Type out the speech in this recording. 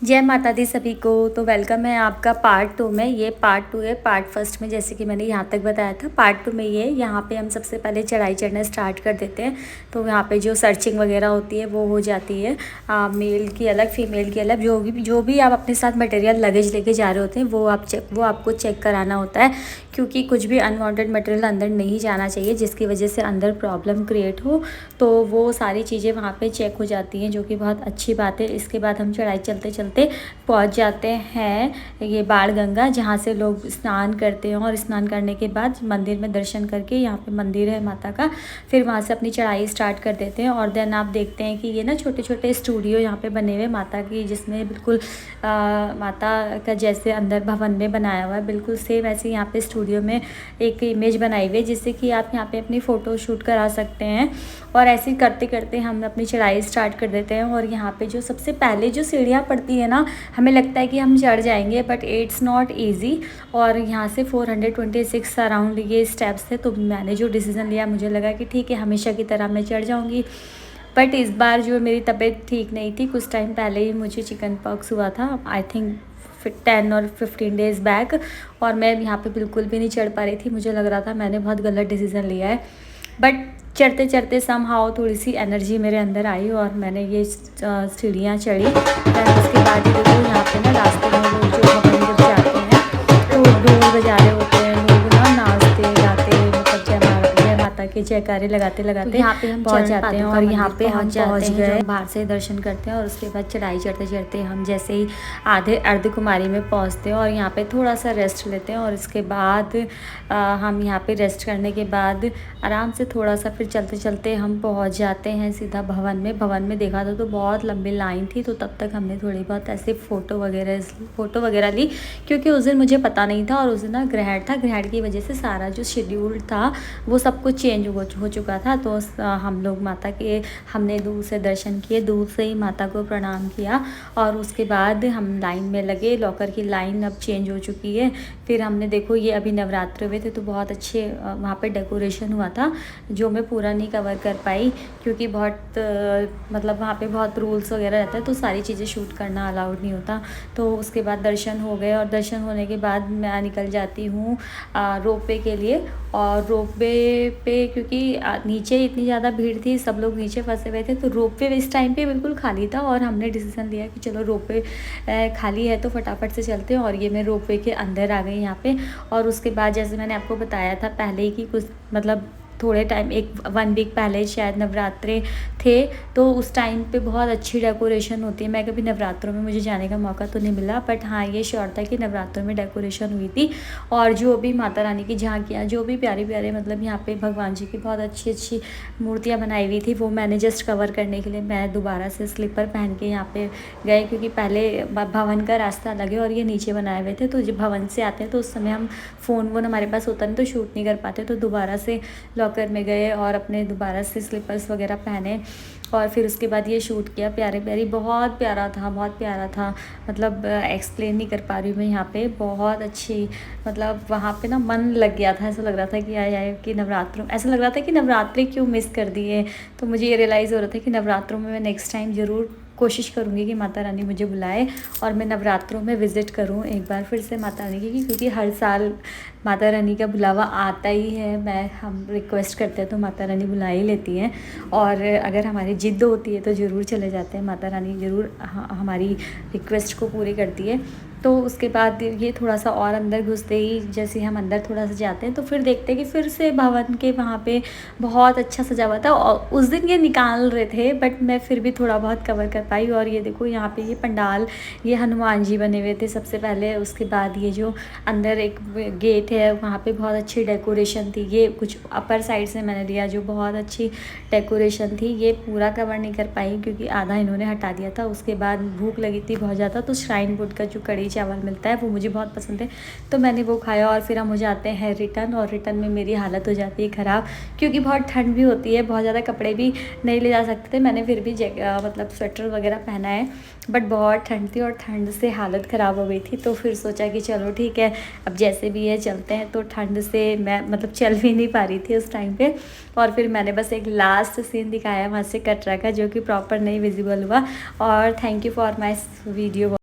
जय माता दी सभी को। तो वेलकम है आपका पार्ट 2 में। ये पार्ट 2 है। पार्ट फर्स्ट में जैसे कि मैंने यहाँ तक बताया था, पार्ट 2 में ये यहाँ पे हम सबसे पहले चढ़ाई चढ़ना स्टार्ट कर देते हैं। तो यहाँ पे जो सर्चिंग वगैरह होती है वो हो जाती है। मेल की अलग, फीमेल की अलग। जो भी आप अपने साथ मटेरियल लगेज लेके जा रहे होते हैं वो आपको चेक कराना होता है, क्योंकि कुछ भी अनवांटेड मटेरियल अंदर नहीं जाना चाहिए जिसकी वजह से अंदर प्रॉब्लम क्रिएट हो। तो वो सारी चीज़ें वहाँ पे चेक हो जाती हैं, जो कि बहुत अच्छी बात है। इसके बाद हम चढ़ाई चलते चलते पहुँच जाते हैं ये बाण गंगा, जहाँ से लोग स्नान करते हैं। और स्नान करने के बाद मंदिर में दर्शन करके, यहाँ पे मंदिर है माता का, फिर वहाँ से अपनी चढ़ाई स्टार्ट कर देते हैं। और देन आप देखते हैं कि ये ना छोटे छोटे स्टूडियो यहाँ पे बने हुए माता की, जिसमें बिल्कुल माता का जैसे अंदर भवन में बनाया हुआ है, बिल्कुल सेम ऐसे यहाँ पे स्टूडियो में एक इमेज बनाई हुई है, जिससे कि आप यहाँ पे अपनी फ़ोटो शूट करा सकते हैं। और ऐसे करते करते हम अपनी चढ़ाई स्टार्ट कर देते हैं। और यहाँ पे जो सबसे पहले जो सीढ़ियाँ पड़ती है ना, हमें लगता है कि हम चढ़ जाएंगे, बट इट्स नॉट ईजी। और यहाँ से 426 अराउंड ये स्टेप्स थे। तो मैंने जो डिसीज़न लिया, मुझे लगा कि ठीक है, हमेशा की तरह मैं चढ़ जाऊँगी। बट इस बार जो मेरी तबीयत ठीक नहीं थी, कुछ टाइम पहले ही मुझे चिकन पॉक्स हुआ था, आई थिंक 10 और 15 डेज़ बैक। और मैं यहाँ पे बिल्कुल भी नहीं चढ़ पा रही थी। मुझे लग रहा था मैंने बहुत गलत डिसीज़न लिया है। बट चढ़ते चढ़ते समहाउ थोड़ी सी एनर्जी मेरे अंदर आई और मैंने ये सीढ़ियाँ चढ़ी। उसके बाद ही देखो यहाँ पे ना रास्ते में लोग जो भवन जब जाते हैं तो ढोल बजा रहे होते हैं लोग ना, नाचते गाते, मतलब जय माता के जयकारे लगाते लगाते यहाँ पे हम पहुँच जाते हैं। और यहाँ पे हम पहुँच गए, बाहर से दर्शन करते हैं। और उसके बाद चढ़ाई चढ़ते चढ़ते हम जैसे ही आधे अर्धकुमारी में पहुँचते हैं और यहाँ पे थोड़ा सा रेस्ट लेते हैं। और इसके बाद हम यहाँ पे रेस्ट करने के बाद आराम से थोड़ा सा फिर चलते चलते हम पहुँच जाते हैं सीधा भवन में। भवन में देखा था तो बहुत लंबी लाइन थी, तो तब तक हमने थोड़ी बहुत ऐसे फ़ोटो वगैरह ली, क्योंकि उस दिन मुझे पता नहीं था। और उस दिन ना ग्रहण था, ग्रहण की वजह से सारा जो शेड्यूल था वो सब कुछ चेंज हो चुका था। तो हम लोग माता के हमने दूर से दर्शन किए, दूर से ही माता को प्रणाम किया। और उसके बाद हम लाइन में लगे। लॉकर की लाइन अब चेंज हो चुकी है। फिर हमने देखो, ये अभी नवरात्र हुए थे तो बहुत अच्छे वहाँ पे डेकोरेशन हुआ था, जो मैं पूरा नहीं कवर कर पाई, क्योंकि बहुत मतलब वहाँ पे बहुत रूल्स वगैरह रहता है, तो सारी चीज़ें शूट करना अलाउड नहीं होता। तो उसके बाद दर्शन हो गए। और दर्शन होने के बाद मैं निकल जाती हूँ रोपवे के लिए। और रोपवे पे क्योंकि नीचे इतनी ज़्यादा भीड़ थी, सब लोग नीचे फंसे हुए थे, तो रोपवे इस टाइम पे बिल्कुल खाली था। और हमने डिसीज़न लिया कि चलो रोपवे खाली है तो फटाफट से चलते हैं। और ये मैं रोपवे के अंदर आ गई यहाँ पे। और उसके बाद जैसे मैंने आपको बताया था पहले ही कि कुछ मतलब थोड़े टाइम, 1 वीक पहले शायद नवरात्रे थे, तो उस टाइम पे बहुत अच्छी डेकोरेशन होती है। मैं कभी नवरात्रों में मुझे जाने का मौका तो नहीं मिला, बट हाँ ये श्योर था कि नवरात्रों में डेकोरेशन हुई थी। और जो भी माता रानी की झांकियाँ, जो भी प्यारे प्यारे, मतलब यहाँ पे भगवान जी की बहुत अच्छी अच्छी मूर्तियाँ बनाई हुई थी, वो मैंने जस्ट कवर करने के लिए मैं दोबारा से स्लीपर पहन के यहाँ पे गए, क्योंकि पहले भवन का रास्ता अलग है और ये नीचे बनाए हुए थे। तो जब भवन से आते हैं तो उस समय हम फ़ोन हमारे पास होता नहीं, तो शूट नहीं कर पाते। तो दोबारा से लॉकर में गए और अपने दोबारा से स्लीपर्स वगैरह पहने। और फिर उसके बाद ये शूट किया। प्यारे प्यारी, बहुत प्यारा था, बहुत प्यारा था। मतलब एक्सप्लेन नहीं कर पा रही हूँ मैं। यहाँ पे बहुत अच्छी, मतलब वहाँ पे ना मन लग गया था। ऐसा लग रहा था कि आए कि नवरात्रों, ऐसा लग रहा था कि नवरात्रि क्यों मिस कर दिए। तो मुझे ये रियलाइज़ हो रहा था कि नवरात्रों में मैं नेक्स्ट टाइम ज़रूर कोशिश करूँगी कि माता रानी मुझे बुलाए और मैं नवरात्रों में विज़िट करूँ एक बार फिर से माता रानी की, क्योंकि हर साल माता रानी का बुलावा आता ही है। हम रिक्वेस्ट करते हैं तो माता रानी बुला ही लेती हैं। और अगर हमारी ज़िद होती है तो ज़रूर चले जाते हैं, माता रानी ज़रूर हमारी रिक्वेस्ट को पूरी करती है। तो उसके बाद ये थोड़ा सा और अंदर घुसते ही, जैसे हम अंदर थोड़ा सा जाते हैं तो फिर देखते हैं कि फिर से भवन के वहाँ पे बहुत अच्छा सजा हुआ था। और उस दिन ये निकाल रहे थे, बट मैं फिर भी थोड़ा बहुत कवर कर पाई। और ये देखो यहाँ पे ये पंडाल, ये हनुमान जी बने हुए थे सबसे पहले। उसके बाद ये जो अंदर एक गेट है, वहाँ पे बहुत अच्छी डेकोरेशन थी। ये कुछ अपर साइड से मैंने लिया, जो बहुत अच्छी डेकोरेशन थी। ये पूरा कवर नहीं कर पाई क्योंकि आधा इन्होंने हटा दिया था। उसके बाद भूख लगी थी बहुत ज़्यादा, तो श्राइन बोर्ड का जो कड़ी चावल मिलता है वो मुझे बहुत पसंद है, तो मैंने वो खाया। और फिर हम हो जाते हैं रिटर्न। और रिटर्न में मेरी हालत हो जाती है ख़राब, क्योंकि बहुत ठंड भी होती है, बहुत ज़्यादा कपड़े भी नहीं ले जा सकते थे। मैंने फिर भी मतलब स्वेटर वगैरह पहना है, बट बहुत ठंड थी और ठंड से हालत ख़राब हो गई थी। तो फिर सोचा कि चलो ठीक है, अब जैसे भी है चलते हैं। तो ठंड से मैं मतलब चल भी नहीं पा रही थी उस टाइम पे। और फिर मैंने बस एक लास्ट सीन दिखाया वहाँ से कटरा का, जो कि प्रॉपर नहीं विजिबल हुआ। और thank you for my video.